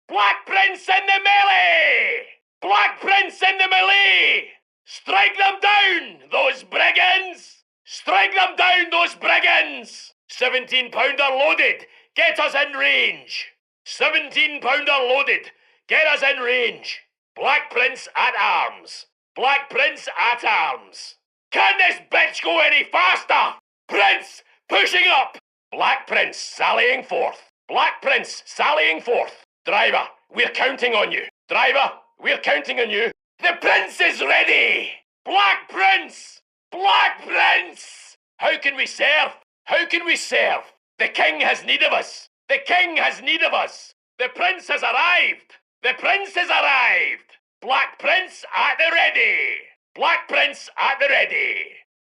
Black Prince in the melee! Black Prince in the melee! Strike them down, those brigands! Strike them down, those brigands! 17-pounder loaded, get us in range. 17-pounder loaded, get us in range. Black Prince at arms. Black Prince at arms. Can this bitch go any faster? Prince, pushing up. Black Prince sallying forth. Black Prince sallying forth. Driver, we're counting on you. Driver, we're counting on you. The Prince is ready. Black Prince! Black Prince! How can we serve? How can we serve? The King has need of us. The King has need of us. The Prince has arrived. The Prince has arrived. Black Prince at the ready. Black Prince at the ready.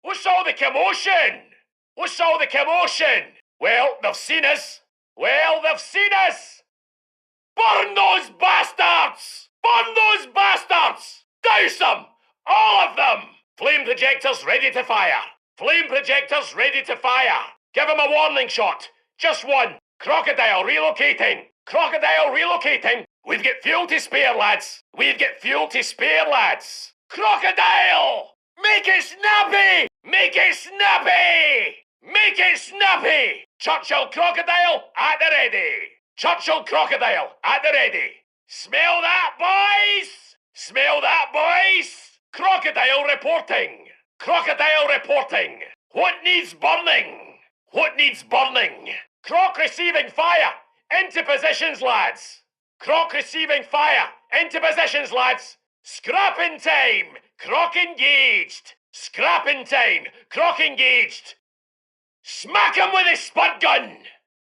What's all the commotion? What's all the commotion? Well, they've seen us. Well, they've seen us. Burn those bastards! Burn those bastards! Douse them! All of them! Flame projectors ready to fire. Flame projectors ready to fire. Give him a warning shot. Just one. Crocodile relocating. Crocodile relocating. We've got fuel to spare, lads. We've got fuel to spare, lads. Crocodile! Make it snappy! Make it snappy! Make it snappy! Churchill Crocodile at the ready. Churchill Crocodile at the ready. Smell that, boys? Smell that, boys? Crocodile reporting. Crocodile reporting. What needs burning? What needs burning? Croc receiving fire. Into positions, lads. Croc receiving fire. Into positions, lads. Scrapping time. Croc engaged. Scrapping time. Croc engaged. Smack him with his spud gun.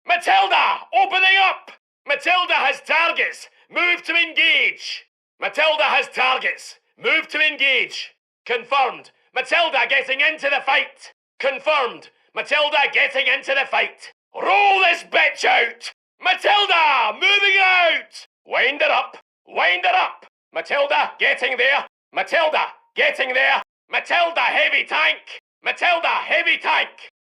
Matilda, opening up. Matilda has targets. Move to engage. Matilda has targets. Move to engage. Confirmed. Matilda getting into the fight. Confirmed. Matilda getting into the fight. Roll this bitch out. Matilda moving out. Wind her up. Wind her up. Matilda getting there. Matilda getting there. Matilda heavy tank. Matilda heavy tank.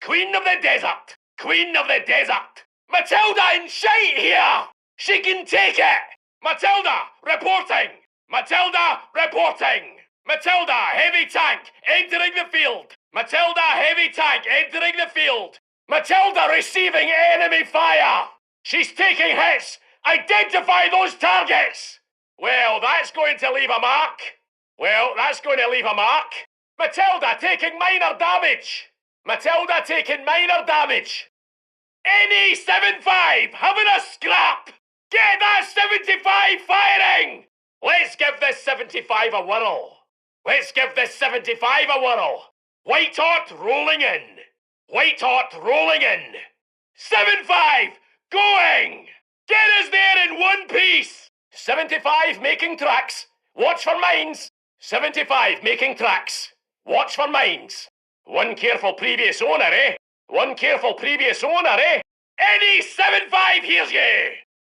Queen of the desert. Queen of the desert. Matilda in shite here. She can take it. Matilda reporting. Matilda reporting. Matilda heavy tank entering the field. Matilda heavy tank entering the field. Matilda receiving enemy fire. She's taking hits. Identify those targets. Well, that's going to leave a mark. Well, that's going to leave a mark. Matilda taking minor damage. Matilda taking minor damage. NE75 having a scrap. Get that 75 firing. Let's give this 75 a whirl. Let's give this 75 a whirl. White hot rolling in. White hot rolling in. 75 going. Get us there in one piece. 75 making tracks. Watch for mines. 75 making tracks. Watch for mines. One careful previous owner, eh? One careful previous owner, eh? NE75 hears ye.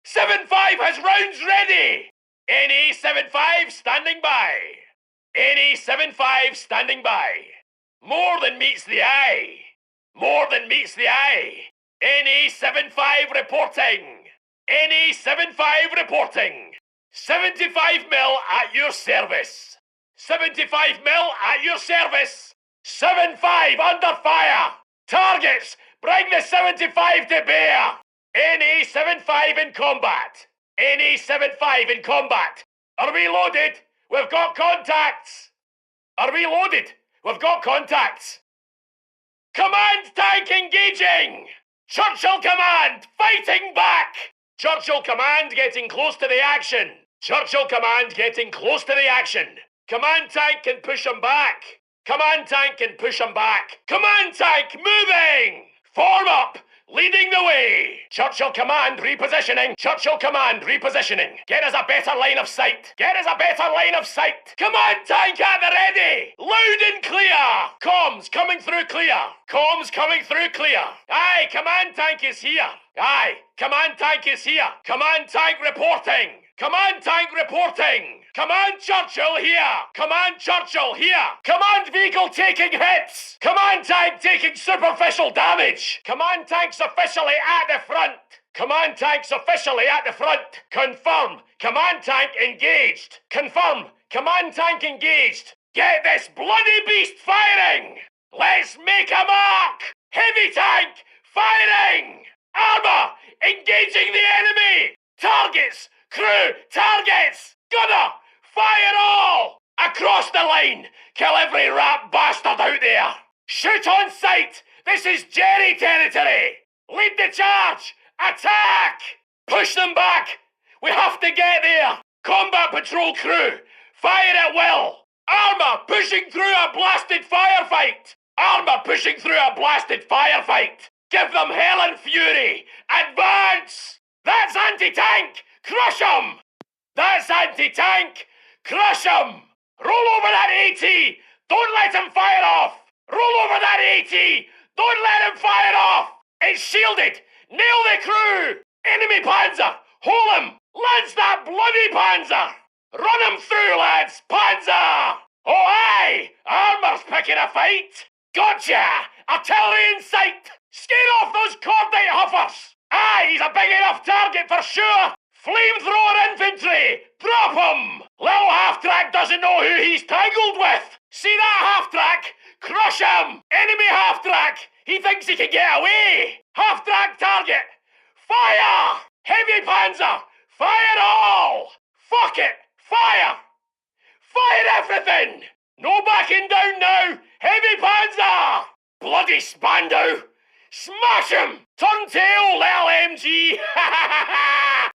75 has rounds ready. NE75 standing by. NE75 standing by. More than meets the eye. More than meets the eye. NE75 reporting. NE75 reporting. 75 mil at your service. 75 mil at your service. 75 under fire. Targets, bring the 75 to bear. NE75 in combat. NE75 in combat. Are we loaded? We've got contacts. Are we loaded? We've got contacts. Command tank engaging. Churchill command fighting back. Churchill command getting close to the action. Churchill command getting close to the action. Command tank can push them back. Command tank can push them back. Command tank moving. Form up. Leading the way. Churchill command repositioning. Churchill command repositioning. Get us a better line of sight. Get us a better line of sight. Command tank at the ready. Loud and clear. Comms coming through clear. Comms coming through clear. Aye, command tank is here. Aye, command tank is here. Command tank reporting. Command tank reporting. Command Churchill here. Command Churchill here. Command vehicle taking hits. Command tank taking superficial damage. Command tank's officially at the front. Command tanks officially at the front. Confirm. Command tank engaged. Confirm. Command tank engaged. Get this bloody beast firing! Let's make a mark! Heavy tank firing! Armor engaging the enemy! Targets! Crew! Targets! Gunner! Fire all! Across the line! Kill every rat bastard out there! Shoot on sight! This is Jerry territory! Lead the charge! Attack! Push them back! We have to get there! Combat patrol crew! Fire at will! Armor pushing through a blasted firefight! Armor pushing through a blasted firefight! Give them hell and fury! Advance! That's anti-tank! Crush 'em! That's anti-tank! Crush 'em! Roll over that AT! Don't let him fire off! Roll over that AT! Don't let him fire off! It's shielded! Nail the crew! Enemy Panzer! Hold him! Lance that bloody Panzer! Run him through, lads! Panzer! Oh, aye! Armor's picking a fight! Gotcha! Artillery in sight! Scare off those cordite huffers! Aye, he's a big enough target for sure! Flamethrower infantry! Drop him! Little half-track doesn't know who he's tangled with! See that half-track? Crush him! Enemy half-track! He thinks he can get away! Half-track target! Fire! Heavy Panzer! Fire all! Fuck it! Fire! Fire everything! No backing down now! Heavy Panzer! Bloody Spandau! Smash him! Turn tail, little MG!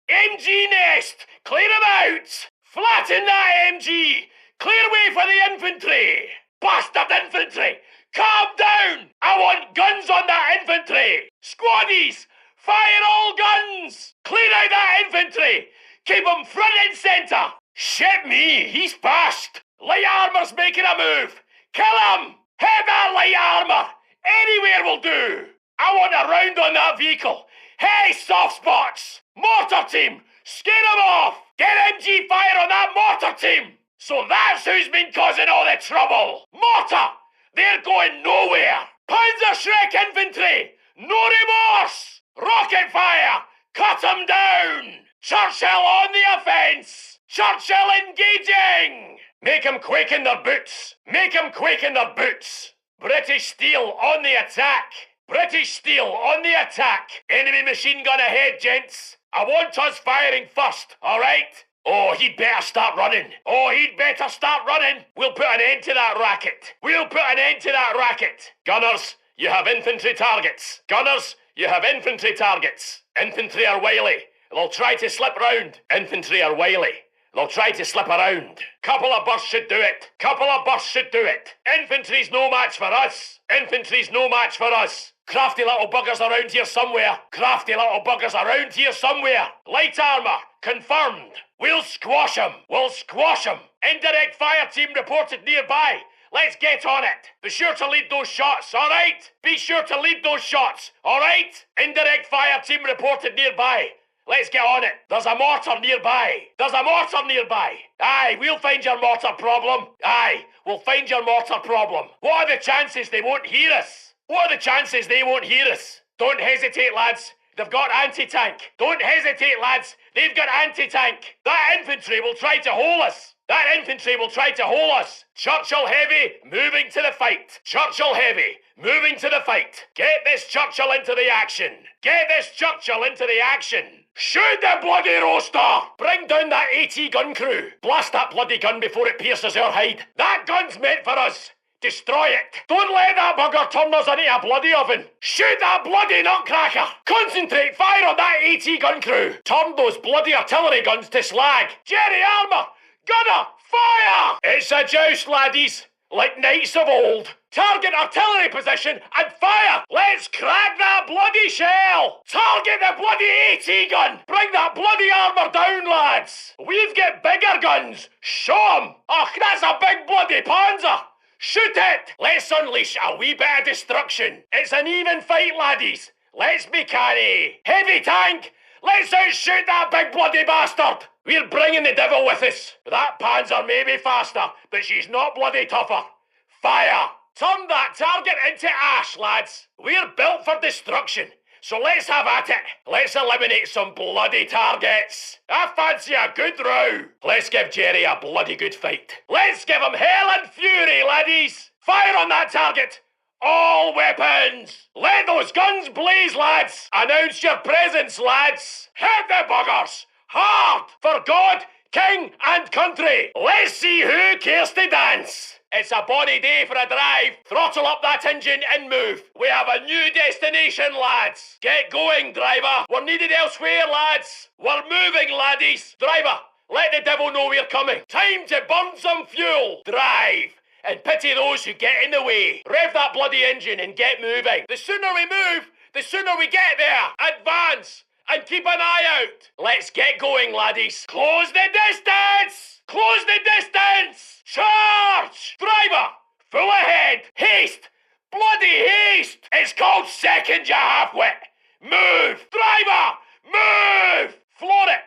MG nest! Clear him out! Flatten that MG! Clear way for the infantry! Bastard infantry! Calm down! I want guns on that infantry! Squaddies! Fire all guns! Clear out that infantry! Keep them front and centre! Shit me, he's passed! Light armour's making a move! Kill him! Hit that light armour! Anywhere will do! I want a round on that vehicle! Hey, soft spots! Mortar team! Scare them off! Get MG fire on that mortar team! So that's who's been causing all the trouble! Mortar! They're going nowhere! Panzer Shrek infantry! No remorse! Rocket fire! Cut them down! Churchill on the offence! Churchill engaging! Make them quake in their boots! Make them quake in their boots! British steel on the attack! British steel on the attack! Enemy machine gun ahead, gents! I want us firing first, alright? Oh, he'd better start running. Oh, he'd better start running. We'll put an end to that racket. We'll put an end to that racket. Gunners, you have infantry targets. Gunners, you have infantry targets. Infantry are wily. They'll try to slip round. Infantry are wily. They'll try to slip around. Couple of bursts should do it. Couple of bursts should do it. Infantry's no match for us. Infantry's no match for us. Crafty little buggers around here somewhere. Crafty little buggers around here somewhere. Light armour, confirmed. We'll squash 'em. We'll squash 'em. Indirect fire team reported nearby. Let's get on it. Be sure to lead those shots, alright? Be sure to lead those shots, alright? Indirect fire team reported nearby. Let's get on it. There's a mortar nearby. There's a mortar nearby. Aye, we'll find your mortar problem. Aye, we'll find your mortar problem. What are the chances they won't hear us? What are the chances they won't hear us? Don't hesitate, lads. They've got anti-tank. Don't hesitate, lads. They've got anti-tank. That infantry will try to hold us. That infantry will try to hold us. Churchill heavy, moving to the fight. Churchill heavy, moving to the fight. Get this Churchill into the action. Get this Churchill into the action. Shoot the bloody roaster! Bring down that AT gun crew. Blast that bloody gun before it pierces our hide. That gun's meant for us. Destroy it. Don't let that bugger turn us into a bloody oven. Shoot that bloody nutcracker. Concentrate fire on that AT gun crew. Turn those bloody artillery guns to slag. Jerry Armour, gunner, fire! It's a joust, laddies. Like knights of old. Target artillery position and fire! Let's crack that bloody shell! Target the bloody AT gun! Bring that bloody armour down, lads! We've got bigger guns! Show 'em! Och, that's a big bloody panzer! Shoot it! Let's unleash a wee bit of destruction. It's an even fight, laddies. Let's be canny. Heavy tank, let's outshoot that big bloody bastard! We're bringing the devil with us. That panzer may be faster, but she's not bloody tougher. Fire! Turn that target into ash, lads. We're built for destruction. So let's have at it. Let's eliminate some bloody targets. I fancy a good row. Let's give Jerry a bloody good fight. Let's give him hell and fury, laddies. Fire on that target. All weapons! Let those guns blaze, lads! Announce your presence, lads! Hit the buggers! Hard! For God, King and country! Let's see who cares to dance! It's a bonny day for a drive. Throttle up that engine and move. We have a new destination, lads. Get going, driver. We're needed elsewhere, lads. We're moving, laddies. Driver, let the devil know we're coming. Time to burn some fuel. Drive. And pity those who get in the way. Rev that bloody engine and get moving. The sooner we move, the sooner we get there. Advance and keep an eye out. Let's get going, laddies. Close the distance! Close the distance! Charge! Driver, full ahead. Haste! Bloody haste! It's called second, you half-wit. Move! Driver, move! Floor it!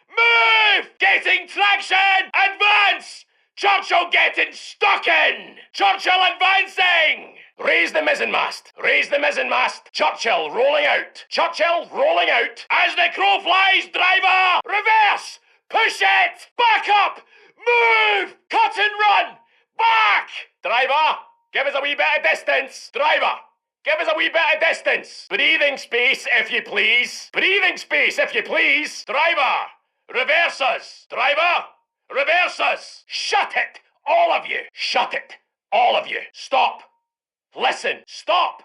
Move! Getting traction! Advance! Churchill getting stuck in! Churchill advancing! Raise the mizzenmast! Raise the mizzenmast! Churchill rolling out! Churchill rolling out! As the crow flies, driver! Reverse! Push it! Back up! Move! Cut and run! Back! Driver, give us a wee bit of distance! Driver, give us a wee bit of distance! Breathing space, if you please! Breathing space, if you please! Driver, reverse us! Driver! Reverse us! Shut it! All of you! Shut it! All of you! Stop! Listen! Stop!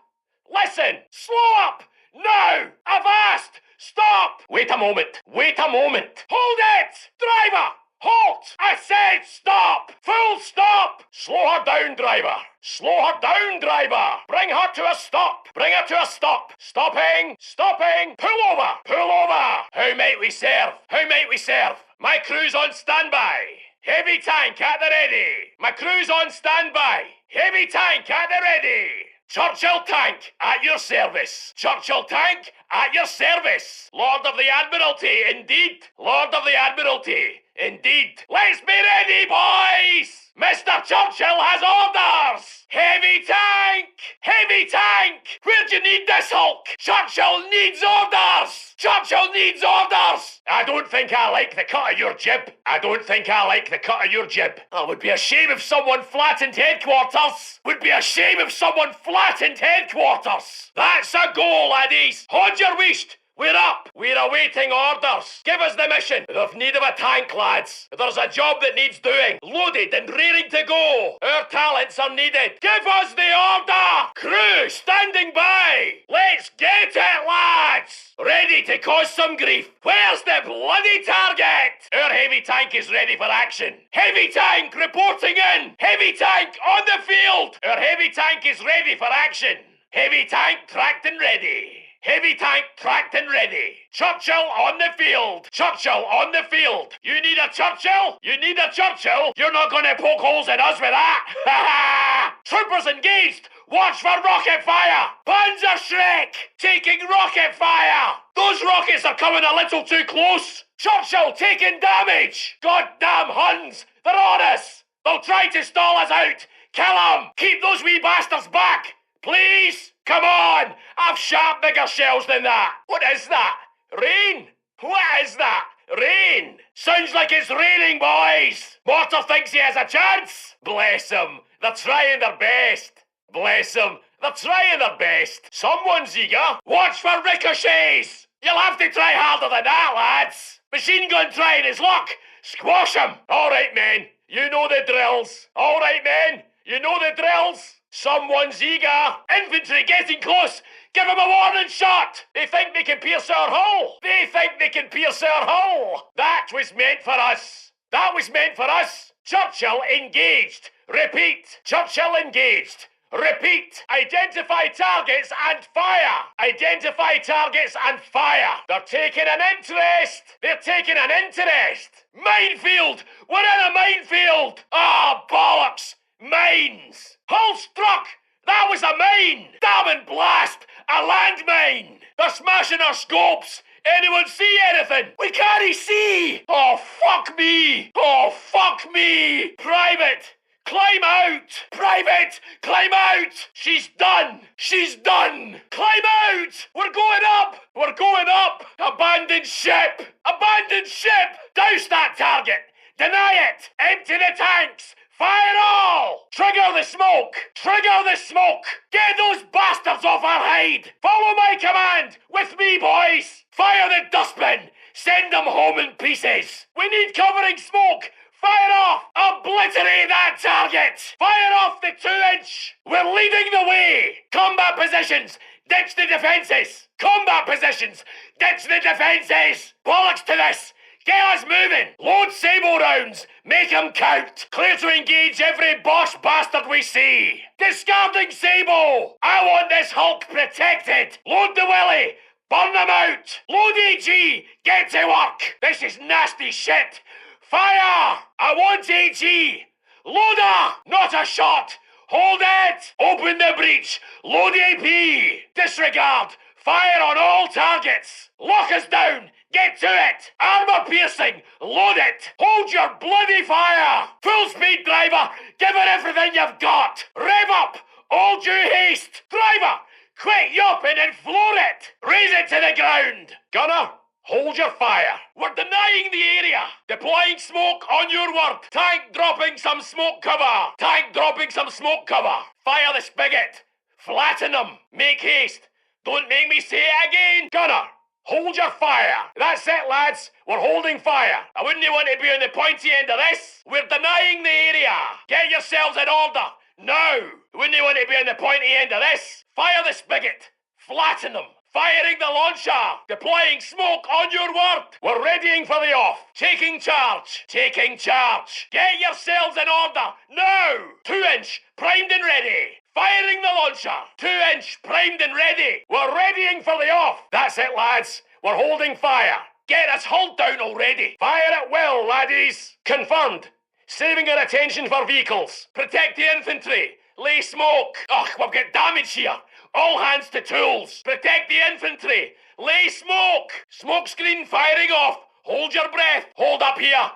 Listen! Slow up! Now! I've asked! Stop! Wait a moment! Wait a moment! Hold it! Driver! Halt! I said stop! Full stop! Slow her down, driver! Slow her down, driver! Bring her to a stop! Bring her to a stop! Stopping! Stopping! Pull over! Pull over! How might we serve? How might we serve? My crew's on standby! Heavy tank at the ready! My crew's on standby! Heavy tank at the ready! Churchill tank at your service! Churchill tank at your service! Lord of the Admiralty, indeed! Lord of the Admiralty, indeed! Let's be ready, boys! Mr. Churchill has orders! Heavy tank! Heavy tank! Where'd you need this, Hulk? Churchill needs orders! Churchill needs orders! I don't think I like the cut of your jib. I don't think I like the cut of your jib. It would be a shame if someone flattened headquarters. Would be a shame if someone flattened headquarters. That's a go, laddies. Hold your waist. We're up! We're awaiting orders! Give us the mission! We've need of a tank, lads! There's a job that needs doing! Loaded and raring to go! Our talents are needed! Give us the order! Crew, standing by! Let's get it, lads! Ready to cause some grief! Where's the bloody target? Our heavy tank is ready for action! Heavy tank reporting in! Heavy tank on the field! Our heavy tank is ready for action! Heavy tank tracked and ready! Heavy tank tracked and ready. Churchill on the field. Churchill on the field. You need a Churchill? You need a Churchill? You're not going to poke holes in us with that. Ha ha! Troopers engaged. Watch for rocket fire. Panzerschreck taking rocket fire. Those rockets are coming a little too close. Churchill taking damage. Goddamn Huns. They're on us. They'll try to stall us out. Kill them. Keep those wee bastards back. Please? Come on! I've shot bigger shells than that! What is that? Rain? What is that? Rain! Sounds like it's raining, boys! Mortar thinks he has a chance? Bless him! They're trying their best! Bless him! They're trying their best! Someone's eager! Watch for ricochets! You'll have to try harder than that, lads! Machine gun trying his luck! Squash him! Alright, men! You know the drills! Alright, men! You know the drills! Someone's eager! Infantry getting close! Give them a warning shot! They think they can pierce our hull! They think they can pierce our hull! That was meant for us! That was meant for us! Churchill engaged! Repeat! Churchill engaged! Repeat! Identify targets and fire! Identify targets and fire! They're taking an interest! They're taking an interest! Minefield! We're in a minefield! Ah, bollocks! Mines! Hull struck! That was a mine! Damn and blast! A landmine! They're smashing our scopes! Anyone see anything? We can't see! Oh, fuck me! Oh, fuck me! Private! Climb out! Private! Climb out! She's done! She's done! Climb out! We're going up! We're going up! Abandoned ship! Abandoned ship! Douse that target! Deny it! Empty the tanks! Fire all! Trigger the smoke! Trigger the smoke! Get those bastards off our hide! Follow my command! With me, boys! Fire the dustbin! Send them home in pieces! We need covering smoke! Fire off! Obliterate that target! Fire off the 2-inch! We're leading the way! Combat positions! Ditch the defences! Combat positions! Ditch the defences! Bollocks to this! Get us moving! Load sable rounds! Make 'em count! Clear to engage every Bosch bastard we see! Discarding sable! I want this Hulk protected! Load the Willy! Burn them out! Load AG! Get to work! This is nasty shit! Fire! I want AG! Loader! Not a shot! Hold it! Open the breach! Load AP! Disregard! Fire on all targets! Lock us down! Get to it! Armour piercing! Load it! Hold your bloody fire! Full speed, driver! Give it everything you've got! Rev up! All due haste! Driver! Quit yopping and floor it! Raise it to the ground! Gunner! Hold your fire! We're denying the area! Deploying smoke on your word! Tank dropping some smoke cover! Tank dropping some smoke cover! Fire the spigot! Flatten them! Make haste! Don't make me say it again! Gunner! Hold your fire! That's it, lads! We're holding fire! I wouldn't want to be on the pointy end of this! We're denying the area! Get yourselves in order! Now! Wouldn't want to be on the pointy end of this! Fire the spigot! Flatten them! Firing the launcher! Deploying smoke on your word! We're readying for the off! Taking charge! Taking charge! Get yourselves in order! Now! 2-inch, primed and ready! Firing the launcher! 2-inch, primed and ready! We're readying for the off! That's it, lads! We're holding fire! Get us hulled down already! Fire at will, laddies! Confirmed! Saving our attention for vehicles! Protect the infantry! Lay smoke! Ugh, we've got damage here! All hands to tools! Protect the infantry! Lay smoke! Smoke screen firing off! Hold your breath! Hold up here!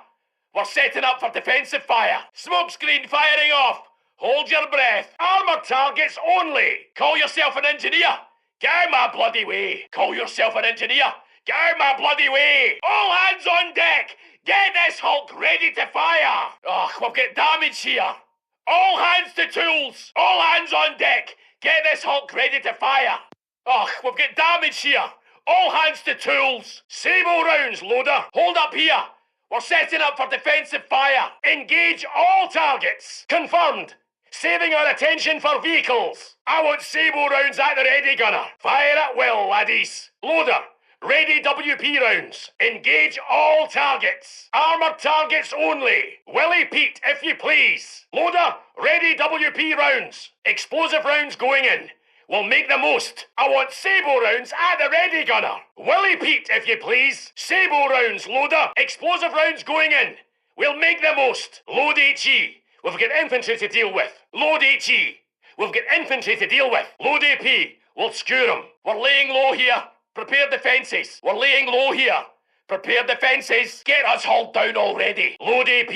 We're setting up for defensive fire! Smoke screen firing off! Hold your breath! Armour targets only! Call yourself an engineer! Get out my bloody way! Call yourself an engineer! Get out my bloody way! All hands on deck! Get this Hulk ready to fire! Ugh, we've got damage here! All hands to tools! All hands on deck! Get this Hulk ready to fire! Ugh, we've got damage here! All hands to tools! Sable rounds, loader! Hold up here! We're setting up for defensive fire! Engage all targets! Confirmed! Saving our attention for vehicles! I want sable rounds at the ready, gunner! Fire at will, laddies! Loader! Ready WP rounds! Engage all targets! Armour targets only! Willie Pete, if you please! Loader! Ready WP rounds! Explosive rounds going in! We'll make the most! I want sable rounds at the ready, gunner! Willie Pete, if you please! Sable rounds, loader! Explosive rounds going in! We'll make the most! Load HE! We've got infantry to deal with! Load HE! We've got infantry to deal with! Load AP! We'll skewer them! We're laying low here! Prepare defences! We're laying low here! Prepare defences! Get us hauled down already! Load AP!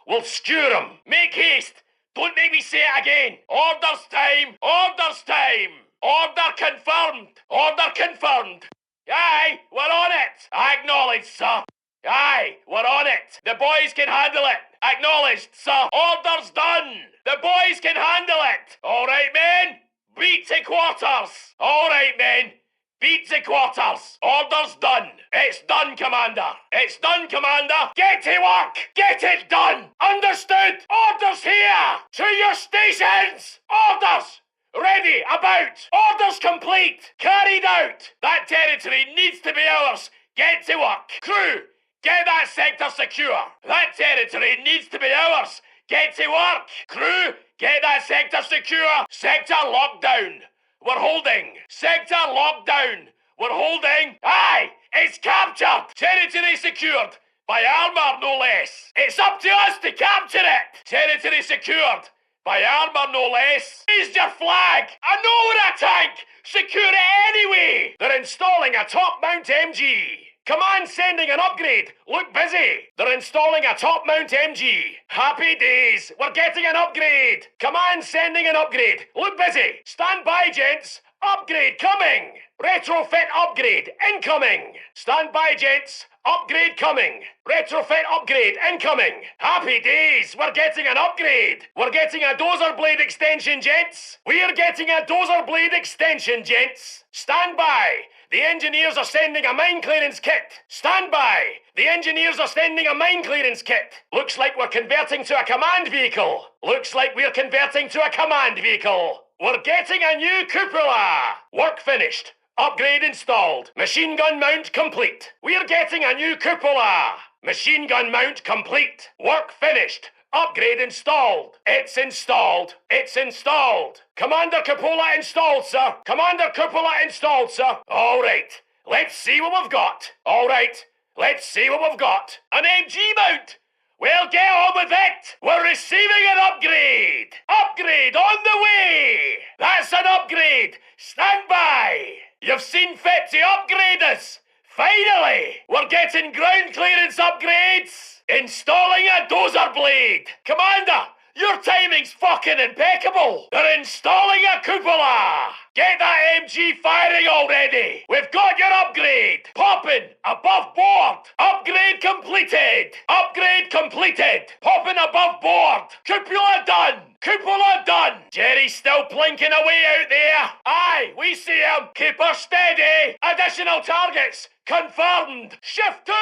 We'll skewer them! Make haste! Don't make me say it again! Orders time! Orders time! Order confirmed! Order confirmed! Aye, we're on it! Acknowledged, sir! Aye, we're on it! The boys can handle it! Acknowledged, sir! Orders done! The boys can handle it! Alright, men! Beat to quarters! Alright, men! Beat to quarters! Orders done! It's done, Commander! It's done, Commander! Get to work! Get it done! Understood! Orders here! To your stations! Orders! Ready, about! Orders complete! Carried out! That territory needs to be ours! Get to work! Crew! Get that sector secure! That territory needs to be ours! Get to work! Crew! Get that sector secure! Sector locked down! We're holding! Sector locked down! We're holding! Aye! It's captured! Territory secured! By armour, no less! It's up to us to capture it! Territory secured! By armour, no less! Raise your flag! I know we're a tank! Secure it anyway! They're installing a top-mount MG! Command sending an upgrade. Look busy. They're installing a top mount MG. Happy days. We're getting an upgrade. Command sending an upgrade. Look busy. Stand by, gents. Upgrade coming. Retrofit upgrade incoming. Stand by, gents. Upgrade coming. Retrofit upgrade incoming. Happy days. We're getting an upgrade. We're getting a dozer blade extension, gents. We're getting a dozer blade extension, gents. Stand by. The engineers are sending a mine clearance kit. Stand by. The engineers are sending a mine clearance kit. Looks like we're converting to a command vehicle. Looks like we're converting to a command vehicle. We're getting a new cupola. Work finished. Upgrade installed. Machine gun mount complete. We're getting a new cupola. Machine gun mount complete. Work finished. Upgrade installed. It's installed. It's installed. Commander Cupola installed, sir. Commander Cupola installed, sir. All right. Let's see what we've got. All right. Let's see what we've got. An MG mount. Well, get on with it. We're receiving an upgrade. Upgrade on the way. That's an upgrade. Stand by. You've seen fit to upgrade us. Finally, we're getting ground clearance upgrades. Installing a dozer blade. Commander, your timing's fucking impeccable. They're installing a cupola. Get that MG firing already. We've got your upgrade. Popping above board. Upgrade completed. Upgrade completed. Popping above board. Cupola done. Cupola done. Jerry's still plinking away out there. Aye, we see him. Keep her steady. Additional targets. Confirmed. Shift 2.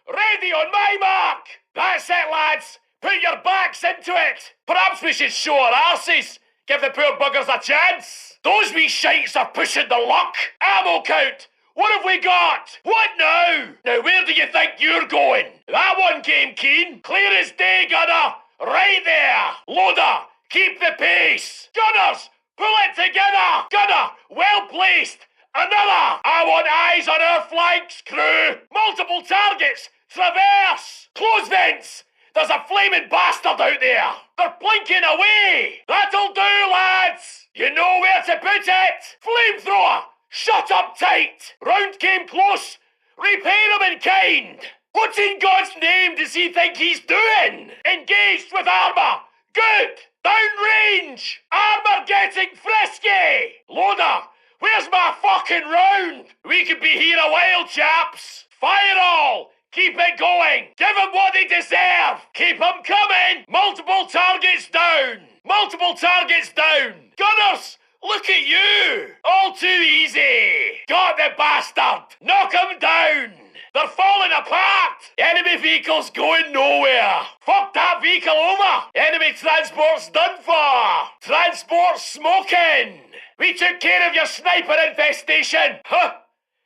Ready on my mark. That's it, lads. Put your backs into it. Perhaps we should show our arses. Give the poor buggers a chance. Those wee shites are pushing the luck. Ammo count. What have we got? What now? Now where do you think you're going? That one came keen. Clear as day, gunner. Right there. Loader, keep the pace. Gunners, pull it together. Gunner, well placed. Another. I want eyes on our flanks, crew. Multiple targets. Traverse. Close vents. There's a flaming bastard out there. They're blinking away. That'll do, lads. You know where to put it. Flamethrower. Shut up tight. Round came close. Repay him in kind. What in God's name does he think he's doing? Engaged with armour. Good. Downrange. Armour getting frisky. Loader. Where's my fucking round? We could be here a while, chaps. Fire all. Keep it going. Give them what they deserve. Keep them coming. Multiple targets down. Multiple targets down. Gunners, look at you. All too easy. Got the bastard. Knock him down. They're falling apart. Enemy vehicle's going nowhere. Fuck that vehicle over. Enemy transport's done for. Transport smoking. We took care of your sniper infestation. Huh?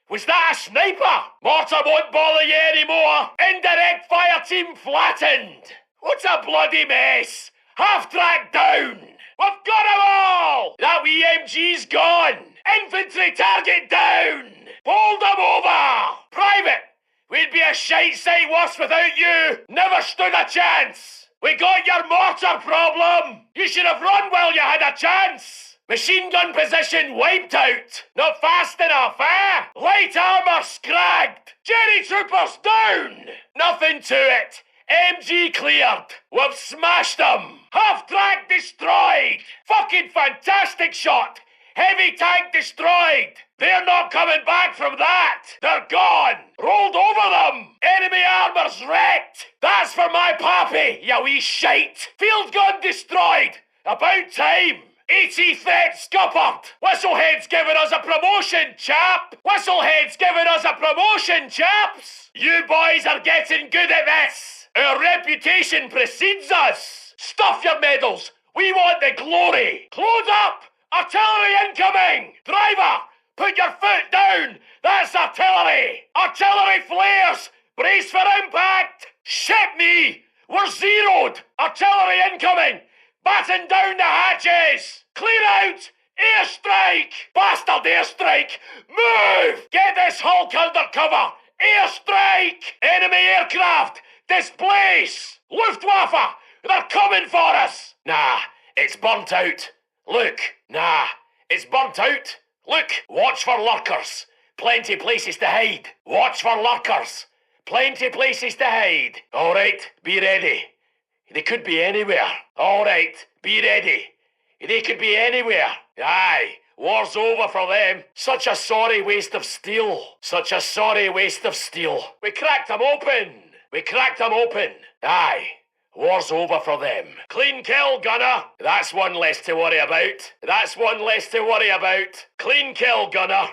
Was that a sniper? Mortar won't bother you anymore. Indirect fire team flattened. What's a bloody mess? Half track down. We've got them all. That wee MG's gone. Infantry target down. Hold them over. Private, we'd be a shite sight worse without you. Never stood a chance. We got your mortar problem. You should have run while you had a chance. Machine gun position wiped out. Not fast enough, eh? Light armour scragged. Jerry troopers down. Nothing to it. MG cleared. We've smashed them. Half track destroyed. Fucking fantastic shot. Heavy tank destroyed. They're not coming back from that. They're gone. Rolled over them. Enemy armour's wrecked. That's for my pappy, you wee shite. Field gun destroyed. About time. 80 threat scuppered. Whistlehead's giving us a promotion, chap. Whistlehead's giving us a promotion, chaps. You boys are getting good at this. Our reputation precedes us. Stuff your medals. We want the glory. Close up. Artillery incoming. Driver, put your foot down. That's artillery. Artillery flares. Brace for impact. Shit me. We're zeroed. Artillery incoming. Batten down the hatches! Clear out! Airstrike! Bastard airstrike! Move! Get this Hulk under cover! Airstrike! Enemy aircraft! Displace! Luftwaffe! They're coming for us! Nah, it's burnt out. Look, nah, it's burnt out. Look, watch for lurkers. Plenty places to hide. Watch for lurkers. Plenty places to hide. All right, be ready. They could be anywhere. All right, be ready. They could be anywhere. Aye, war's over for them. Such a sorry waste of steel. Such a sorry waste of steel. We cracked them open. We cracked them open. Aye, war's over for them. Clean kill, gunner. That's one less to worry about. That's one less to worry about. Clean kill, gunner.